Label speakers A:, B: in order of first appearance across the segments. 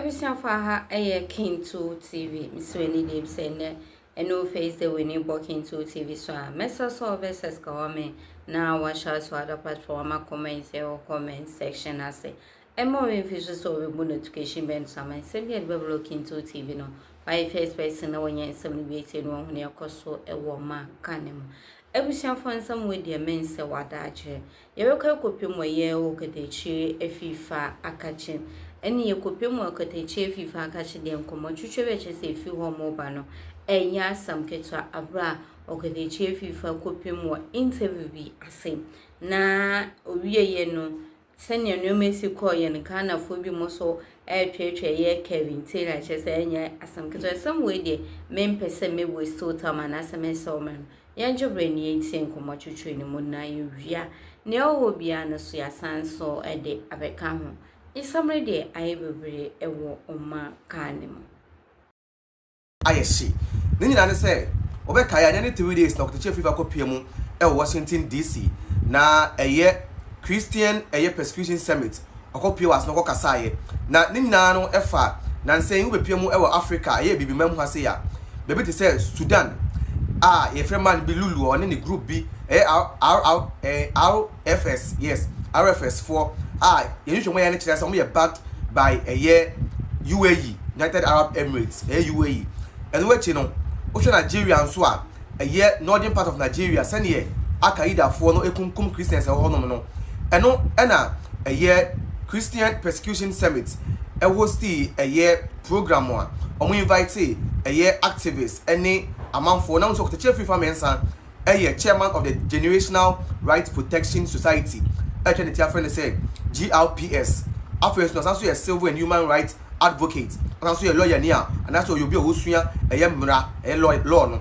A: Ebusia for ha Kinto TV. Miss Winnie Dib send and no face the winning Kinto TV so Messa so versus government now watch out for other platform comments or comment section I say. And more information so we notification bend some and send me a Bible Kinto TV no. By first person when you're 78 one when you're so a woman canem. Ebusia for some way dear men say what that ye. You will copy more ye Okatakyie Afrifa Akachim. Any ye copy more Okatakyie Afrifa Akachim them come on chuche which is a few home mobile. And ya some ketwa abra Okatakyie Afrifa copy more interview be a same. Na we no send your new message call yen kind of phobia muscle Authorìties Kevin Taylor just say some ketwa some way de men person me we so time and as a mess man. Yanjo breni entin komo chuchu ni mu na yewia ne owo bia no so yasan so de abeka ho isamre de ayebebre ewo oma kane mu
B: ayeshi ne nyina ne se obeka ya ne 3 days na Okatakyie Afrifa kopia mu Washington DC na Christian persecution summit okopia was no kokasaye na ne nyina no efa na nse yu bepia mu Africa bibi mam ha se ya bebe te se Sudan ye friend man be Lulu on any group B RFS yes RFS for you should way any chance we are backed by UAE United Arab Emirates UAE and what you know Ocean Nigeria and so northern part of Nigeria send ye Al-Qaeda for no ekunkum Christians no Christian persecution summit host program one invite activists any among for now so Okatakyie Afrifa mensa chairman of the Generational Rights Protection Society friend say GRPS after no also a civil and human rights advocate and also a lawyer near and also you be osua mra law no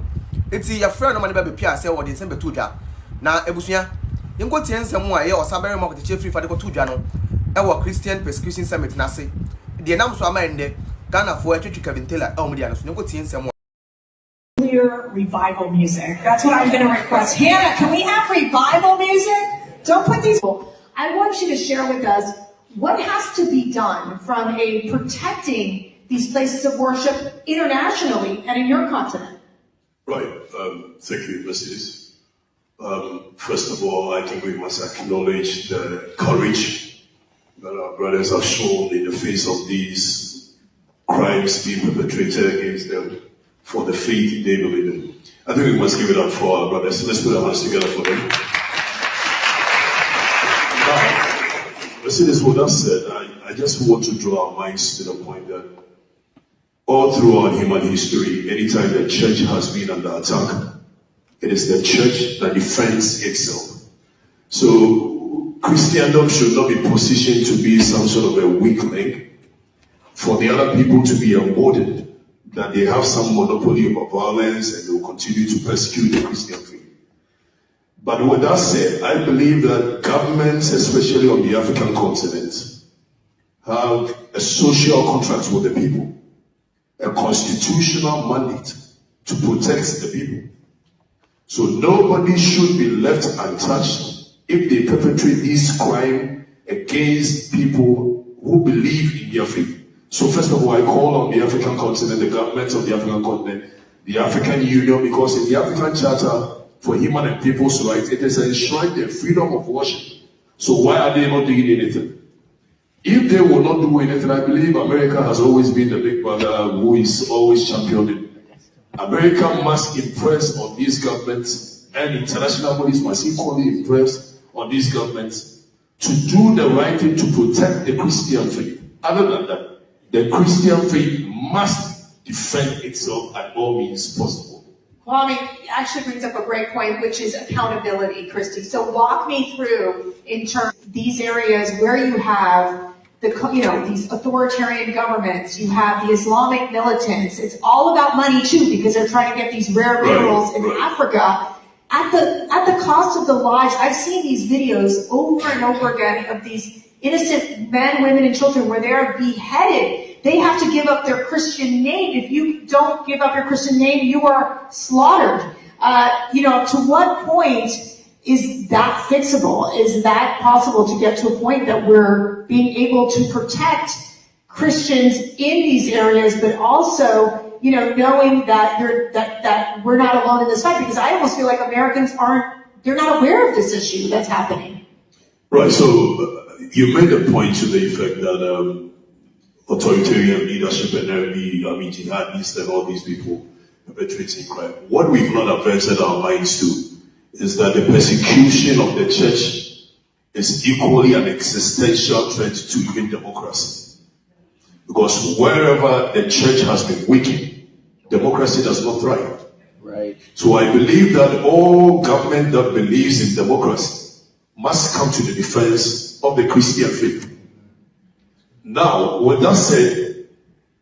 B: enti your friend no man be pia say what December 2 da na ebusua yenko tie nsem a osabere mo Okatakyie Afrifa de ko 2 da no Christian persecution summit na say de nam so amande Ghana for Dèport Kevin Taylor mo dia no so yenko tie nsem
C: revival music. That's what I'm going to request. Hannah, can we have revival music? Don't put these... I want you to share with us what has to be done from protecting these places of worship internationally and in your continent.
D: Right. Thank you, Mrs. First of all, I think we must acknowledge the courage that our brothers have shown in the face of these crimes being perpetrated against them for the faith they believe in. I think we must give it up for our brothers. Let's put our hands together for them. Now, Mercedes would have said, I just want to draw our minds to the point that all throughout human history, anytime the church has been under attack, it is the church that defends itself. So Christendom should not be positioned to be some sort of a weak link for the other people to be emboldened that they have some monopoly over violence and they will continue to persecute the Christian faith. But with that said, I believe that governments, especially on the African continent, have a social contract with the people, a constitutional mandate to protect the people. So nobody should be left untouched if they perpetrate this crime against people who believe in their faith. So first of all, I call on the African continent, the governments of the African continent, the African Union, because in the African Charter for Human and People's Rights, it is enshrined the freedom of worship. So why are they not doing anything? If they will not do anything, I believe America has always been the big brother who is always championing. America must impress on these governments, and international bodies must equally impress on these governments to do the right thing to protect the Christian faith. Other than that, the Christian faith must defend itself at all means possible.
C: Kwame actually brings up a great point, which is accountability, Christy. So walk me through in terms of these areas where you have these authoritarian governments, you have the Islamic militants. It's all about money too, because they're trying to get these rare minerals in Africa at the cost of the lives. I've seen these videos over and over again of these innocent men, women, and children where they are beheaded. They have to give up their Christian name. If you don't give up your Christian name, you are slaughtered. To what point is that fixable? Is that possible to get to a point that we're being able to protect Christians in these areas, but also, you know, knowing that that we're not alone in this fight, because I almost feel like Americans they're not aware of this issue that's happening.
D: Right, so you made a point to the effect that authoritarian leadership and jihadists and all these people perpetrating crime. What we've not averted our minds to is that the persecution of the church is equally an existential threat to even democracy. Because wherever the church has been weakened, democracy does not thrive.
B: Right.
D: So I believe that all government that believes in democracy must come to the defense of the Christian faith. Now, with that said,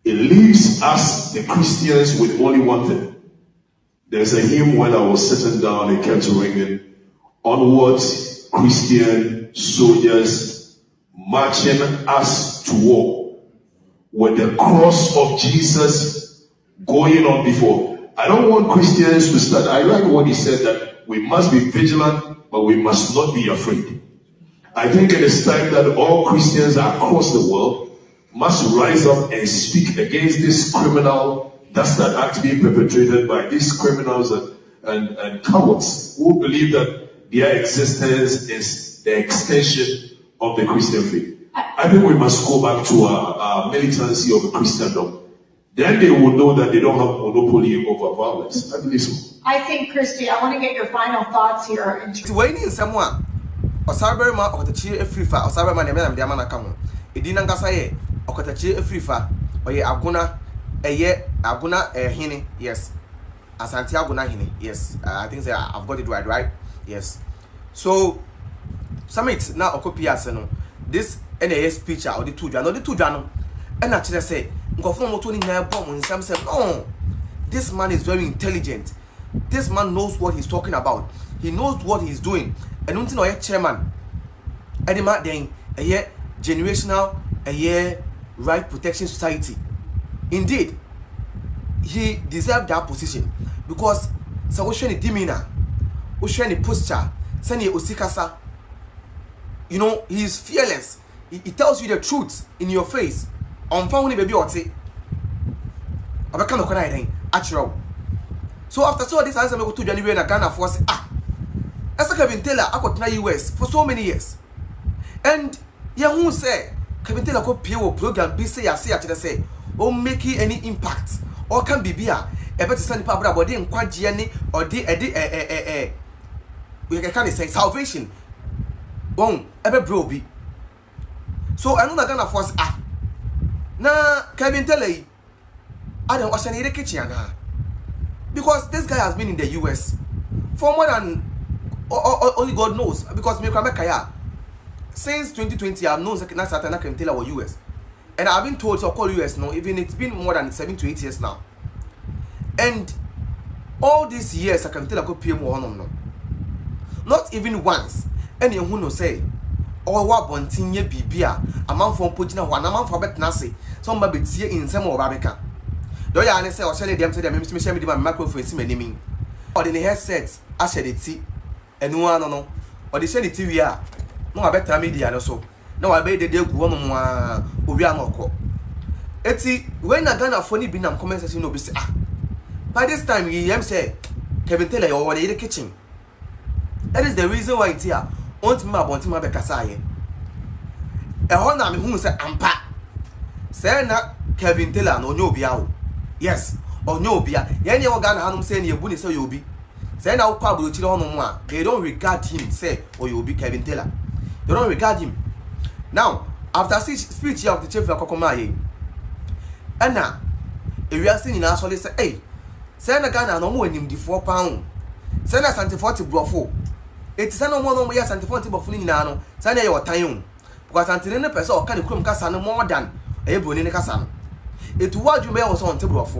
D: it leaves us, the Christians, with only one thing. There's a hymn when I was sitting down, it kept ringing, onwards, Christian soldiers, marching us to war, with the cross of Jesus going on before. I don't want Christians to start. I like what he said, that we must be vigilant, but we must not be afraid. I think it is time that all Christians across the world must rise up and speak against this criminal dastard act being perpetrated by these criminals and cowards who believe that their existence is the extension of the Christian faith. I think we must go back to our militancy of Christendom. Then they will know that they don't have monopoly over violence. I believe so.
C: I think, Christy, I want to get your final thoughts here.
B: When in someone, Osarberma Okatakyie Afrifa, Osarberma Nemena Diamana Kamu, Edina Gasaye, Okatakyie Afrifa, or ye Aguna, Hine, yes. Asante Aguna Hine, yes. I think I've got it right? Yes. So, summit now Okopia Seno. This NAS speech or the two journal, and actually say, no, this man is very intelligent. This man knows what he's talking about. He knows what he's doing. And until no chairman, and then a year generational, a year right protection society. Indeed, he deserved that position because so Osheni demeanor, Osheni posture, Sani Osikasa. You know, he is fearless. He tells you the truth in your face. On phone baby or say, I can't look at actual. So after so this answer, I go to January and Ghana for say, as Kevin Taylor, I got in the US for so many years. And yeah, who say Kevin Taylor could pay a program, be say, I say, or make any impact, or can be beer, a better send Pabra body and quite Gianni or we can say salvation. Bon, ever bro be. So I know that Ghana for na Kevin Taylor, I don't watch any kitchen because this guy has been in the US for more than only God knows. Because me since 2020, I've known that Kevin Taylor was US, and I've been told to call US now. Even it's been more than 7 to 8 years now, and all these years Kevin Taylor could pay more on no, not even once. Any who no say. Or what bontinye bibia a man from Pugina one a man for bet nasi somebody be in some of Babica. Do ya say or shall them to them Mr. Shemmy my microphone see me or the headsets I shed it tea and no or the shed it we are no I better media no so no I bet the day one we are not call eti when I Ghana funny bin am comment section no be say by this time he say Kevin Taylor you over the kitchen. That is the reason why it's here. Want me about him Bekasai. A honor me who say ampa. Say na Kevin Taylor no biao. Yes, or no bia. Any organ hanum say you bunny say you be. Say now Pablo Chilon. They don't regard him, say, or you'll be Kevin Taylor. They don't regard him. Now, after speech of the chief of Kokomaye, and now, if we are seeing in our solid say, hey, send a gun no more in him the £4. Send us anti 40 brofo. It's no more we are anti 40 buffling nano, send your time. Because until any person can come Cassano more than a bonina Cassano. It was you may also on table of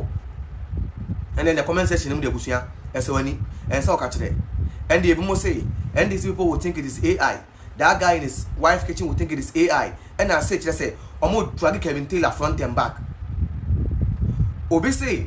B: and then the comment section in the Busia, as and so catch it. And the even say, and these people will think it is AI. That guy in his wife kitchen will think it is AI. And I say, just say, or more drag Kevin Taylor front and back. Obi say,